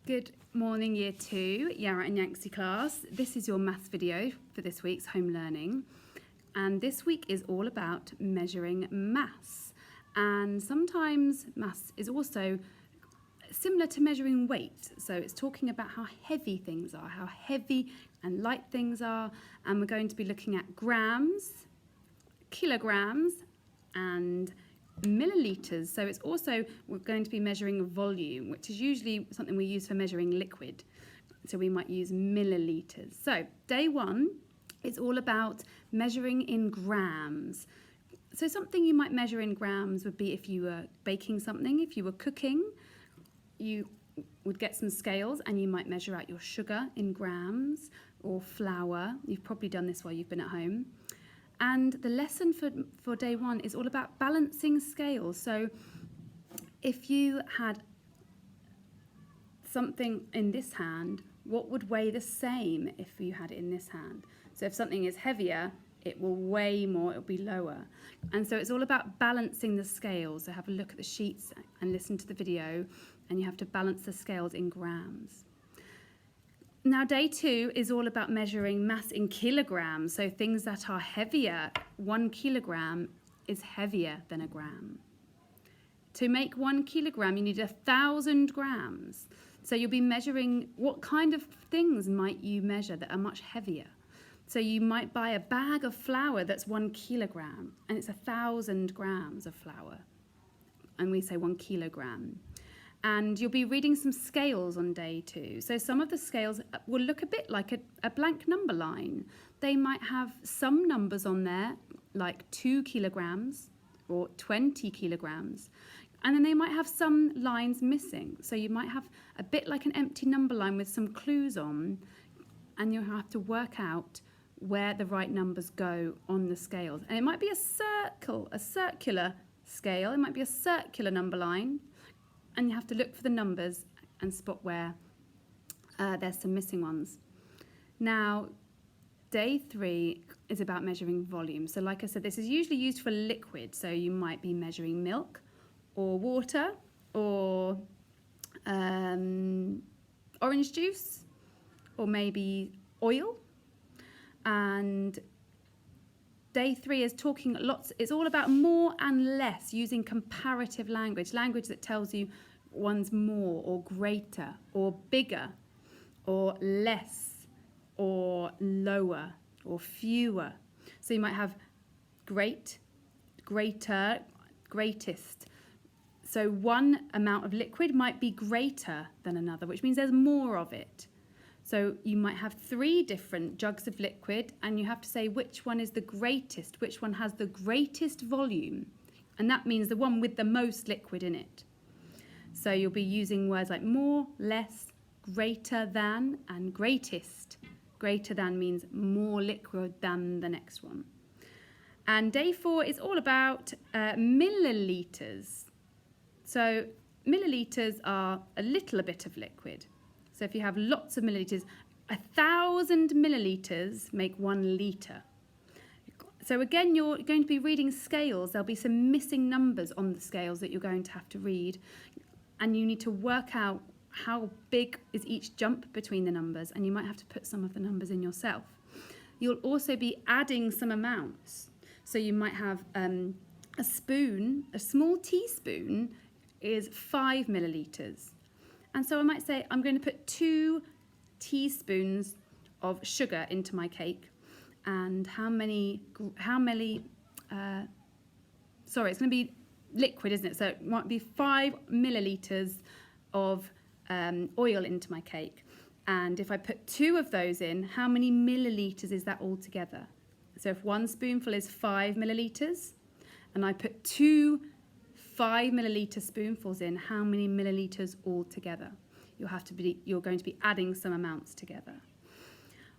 Good morning, Year 2, Yara and Yangtze class. This is your maths video for this week's home learning. And this week is all about measuring mass. And sometimes mass is also similar to measuring weight. So it's talking about how heavy things are, how heavy and light things are. And we're going to be looking at grams, kilograms, and milliliters. So it's also, we're going to be measuring volume, which is usually something we use for measuring liquid. So we might use milliliters. So day 1 is all about measuring in grams. So something you might measure in grams would be if you were baking something, if you were cooking, you would get some scales and you might measure out your sugar in grams or flour. You've probably done this while you've been at home. And the lesson for day 1 is all about balancing scales. So if you had something in this hand, what would weigh the same if you had it in this hand? So if something is heavier, it will weigh more, it will be lower. And so it's all about balancing the scales. So have a look at the sheets and listen to the video, and you have to balance the scales in grams. Now, day 2 is all about measuring mass in kilograms, so things that are heavier. 1 kilogram is heavier than a gram. To make 1 kilogram, you need 1,000 grams. So you'll be measuring what kind of things might you measure that are much heavier. So you might buy a bag of flour that's 1 kilogram, and it's 1,000 grams of flour. And we say 1 kilogram. And you'll be reading some scales on day 2. So some of the scales will look a bit like a blank number line. They might have some numbers on there, like 2 kilograms or 20 kilograms. And then they might have some lines missing. So you might have a bit like an empty number line with some clues on, and you'll have to work out where the right numbers go on the scales. And it might be a circular scale. It might be a circular number line. And you have to look for the numbers and spot where there's some missing ones. Now, day 3 is about measuring volume. So like I said, this is usually used for liquid. So you might be measuring milk or water or orange juice or maybe oil. And day 3 is talking lots, it's all about more and less, using comparative language that tells you one's more or greater or bigger or less or lower or fewer. So you might have great, greater, greatest. So one amount of liquid might be greater than another, which means there's more of it. So you might have 3 different jugs of liquid, and you have to say which one is the greatest, which one has the greatest volume. And that means the one with the most liquid in it. So you'll be using words like more, less, greater than, and greatest. Greater than means more liquid than the next one. And day 4 is all about milliliters. So milliliters are a little bit of liquid. So if you have lots of milliliters, 1,000 milliliters make 1 litre. So again, you're going to be reading scales. There'll be some missing numbers on the scales that you're going to have to read. And you need to work out how big is each jump between the numbers. And you might have to put some of the numbers in yourself. You'll also be adding some amounts. So you might have a spoon, a small teaspoon is 5 milliliters. And so I might say, I'm going to put 2 teaspoons of sugar into my cake. And it's going to be liquid, isn't it? So it might be 5 milliliters of oil into my cake. And if I put 2 of those in, how many milliliters is that altogether? So if 1 spoonful is 5 milliliters, and I put 2 5 milliliter spoonfuls in, how many milliliters altogether? You're going to be adding some amounts together.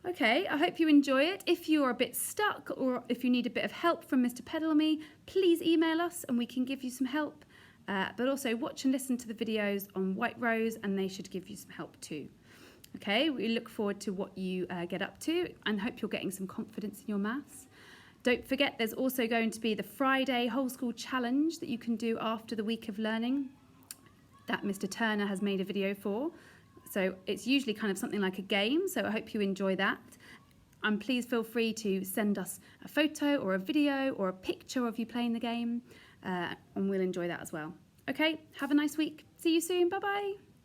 Okay, I hope you enjoy it. If you're a bit stuck or if you need a bit of help from Mr. Pedalme, please email us and we can give you some help. But also watch and listen to the videos on White Rose, and they should give you some help too. Okay, we look forward to what you get up to and hope you're getting some confidence in your maths. Don't forget, there's also going to be the Friday Whole School Challenge that you can do after the week of learning that Mr. Turner has made a video for. So it's usually kind of something like a game. So I hope you enjoy that. And please feel free to send us a photo or a video or a picture of you playing the game, and we'll enjoy that as well. Okay, have a nice week. See you soon. Bye-bye.